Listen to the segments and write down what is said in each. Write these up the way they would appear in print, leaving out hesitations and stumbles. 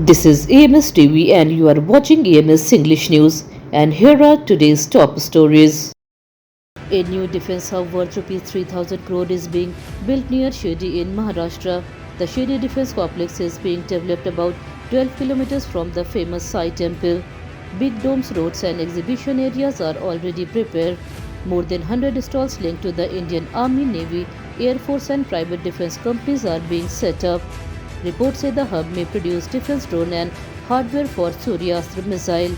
This is AMS TV and you are watching AMS English News, and here are today's top stories. A new defense hub worth rupees 3,000 crore is being built near Shirdi in Maharashtra. The Shirdi defense complex is being developed about 12 kilometers from the famous Sai temple. Big domes, roads and exhibition areas are already prepared. More than 100 stalls linked to the Indian Army, Navy, Air Force and private defense companies are being set up. Reports say the hub may produce defense drone and hardware for Suryastra missile.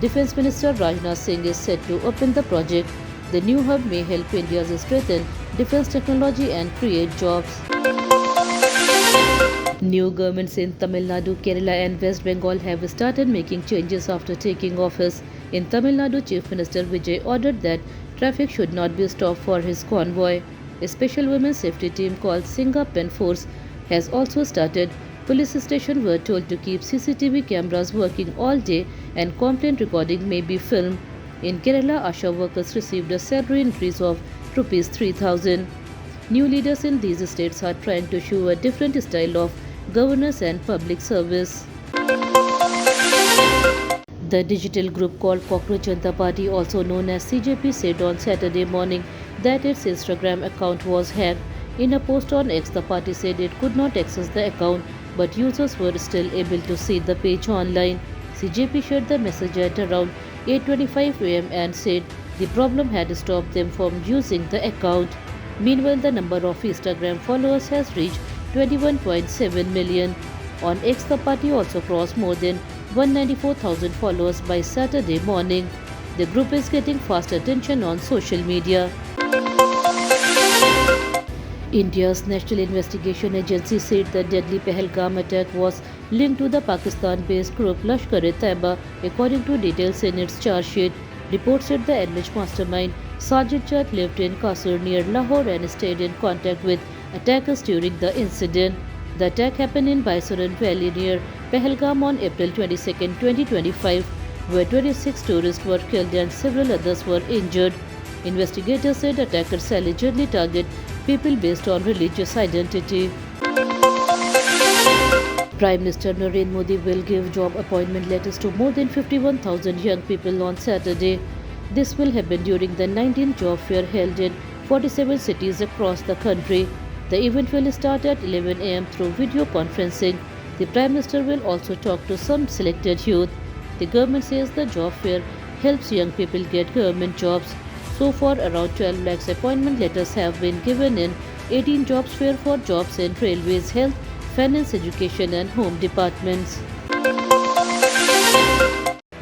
Defense Minister Rajnath Singh is set to open the project. The new hub may help India strengthen defense technology and create jobs. New governments in Tamil Nadu, Kerala and West Bengal have started making changes after taking office. In Tamil Nadu, Chief Minister Vijay ordered that traffic should not be stopped for his convoy. A special women's safety team called Singa Pen Force has also started. Police stations were told to keep CCTV cameras working all day and complaint recording may be filmed. In Kerala, Asha workers received a salary increase of Rs 3,000. New leaders in these states are trying to show a different style of governance and public service. The digital group called Cockroach Janata Party, also known as CJP, said on Saturday morning that its Instagram account was hacked. In a post on X, the party said it could not access the account, but users were still able to see the page online. CJP shared the message at around 8:25 am and said the problem had stopped them from using the account. Meanwhile, the number of Instagram followers has reached 21.7 million. On X, the party also crossed more than 194,000 followers by Saturday morning. The group is getting fast attention on social media. India's National Investigation Agency said the deadly Pahalgam attack was linked to the Pakistan-based group Lashkar-e-Taiba, according to details in its charge sheet. Reports said the alleged mastermind Sajid Chand lived in Kasur near Lahore and stayed in contact with attackers during the incident. The attack happened in Baisaran Valley near Pahalgam on April 22, 2025, where 26 tourists were killed and several others were injured. Investigators said attackers allegedly targeted people based on religious identity. Prime Minister Narendra Modi will give job appointment letters to more than 51,000 young people on Saturday. This will happen during the 19th job fair held in 47 cities across the country. The event will start at 11 am through video conferencing. The Prime Minister will also talk to some selected youth. The government says the job fair helps young people get government jobs. So far, around 12 lakhs appointment letters have been given in 18 jobs fair for jobs in railways, health, finance, education and home departments.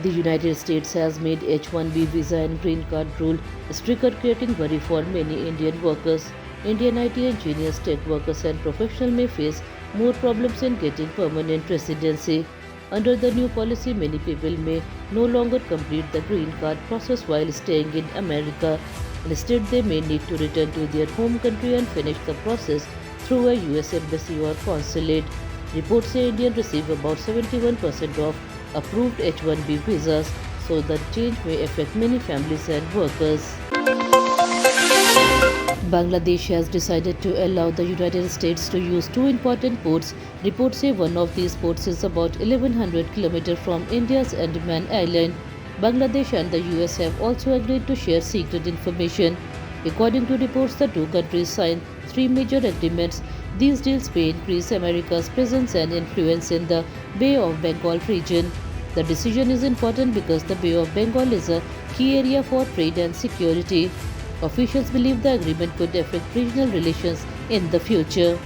The United States has made H-1B visa and green card rule stricter, creating worry for many Indian workers. Indian IT engineers, tech workers and professionals may face more problems in getting permanent residency. Under the new policy, many people may no longer complete the green card process while staying in America. Instead, they may need to return to their home country and finish the process through a US embassy or consulate. Reports say Indians receive about 71% of approved H-1B visas, so the change may affect many families and workers. Bangladesh has decided to allow the United States to use two important ports. Reports say one of these ports is about 1100 km from India's Andaman Island. Bangladesh and the US have also agreed to share secret information. According to reports, the two countries signed three major agreements. These deals may increase America's presence and influence in the Bay of Bengal region. The decision is important because the Bay of Bengal is a key area for trade and security. Officials believe the agreement could affect regional relations in the future.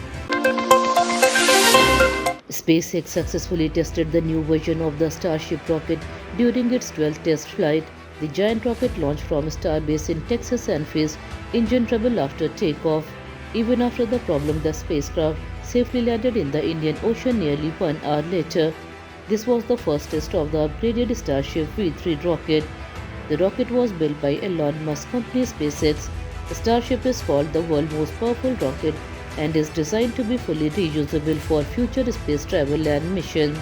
SpaceX successfully tested the new version of the Starship rocket during its 12th test flight. The giant rocket launched from Starbase in Texas and faced engine trouble after takeoff. Even after the problem, the spacecraft safely landed in the Indian Ocean nearly 1 hour later. This was the first test of the upgraded Starship V3 rocket. The rocket was built by Elon Musk company SpaceX. The Starship is called the world's most powerful rocket and is designed to be fully reusable for future space travel and mission.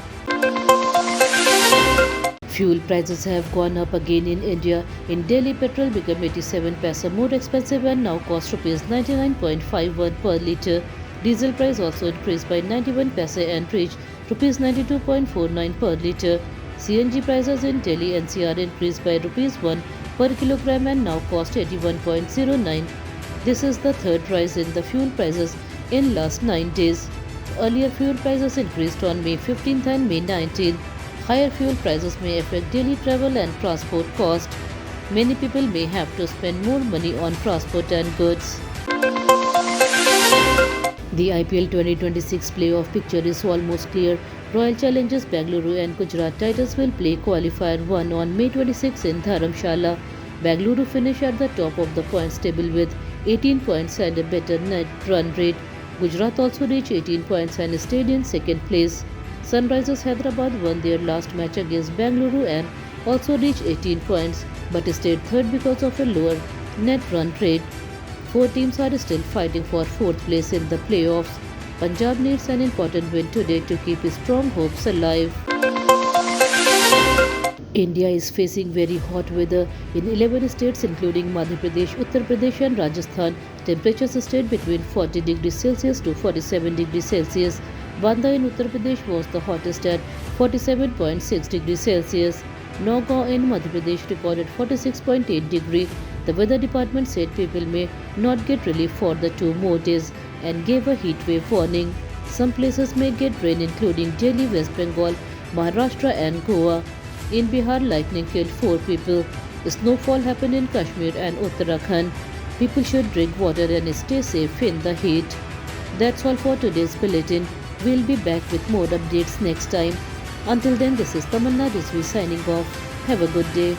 Fuel prices have gone up again in India. In Delhi, petrol became 87 paisa more expensive and now costs Rs 99.51 per litre. Diesel price also increased by 91 paisa and reached rupees 92.49 per litre. CNG prices in Delhi NCR increased by rupees 1 per kilogram and now cost 81.09. This is the third rise in the fuel prices in last 9 days. Earlier fuel prices increased on May 15th and May 19th. Higher fuel prices may affect daily travel and transport cost. Many people may have to spend more money on transport and goods. The IPL 2026 playoff picture is almost clear. Royal Challengers Bengaluru and Gujarat Titans will play qualifier 1 on May 26 in Dharamshala. Bengaluru finish at the top of the points table with 18 points and a better net run rate. Gujarat also reached 18 points and stayed in second place. Sunrisers Hyderabad won their last match against Bengaluru and also reached 18 points but stayed third because of a lower net run rate. Four teams are still fighting for fourth place in the playoffs. Punjab needs an important win today to keep its strong hopes alive. India is facing very hot weather in 11 states including Madhya Pradesh, Uttar Pradesh and Rajasthan. Temperatures stayed between 40 degrees Celsius to 47 degrees Celsius. Banda in Uttar Pradesh was the hottest at 47.6 degrees Celsius. Nagaon in Madhya Pradesh recorded 46.8 degrees. The weather department said people may not get relief for the 2 more days and gave a heat wave warning. Some places may get rain including Delhi, West Bengal, Maharashtra and Goa. In Bihar, lightning killed 4 people. Snowfall happened in Kashmir and Uttarakhand. People should drink water and stay safe in the heat. That's all for today's bulletin. We'll be back with more updates next time. Until then, this is Tamanna Rizvi signing off. Have a good day.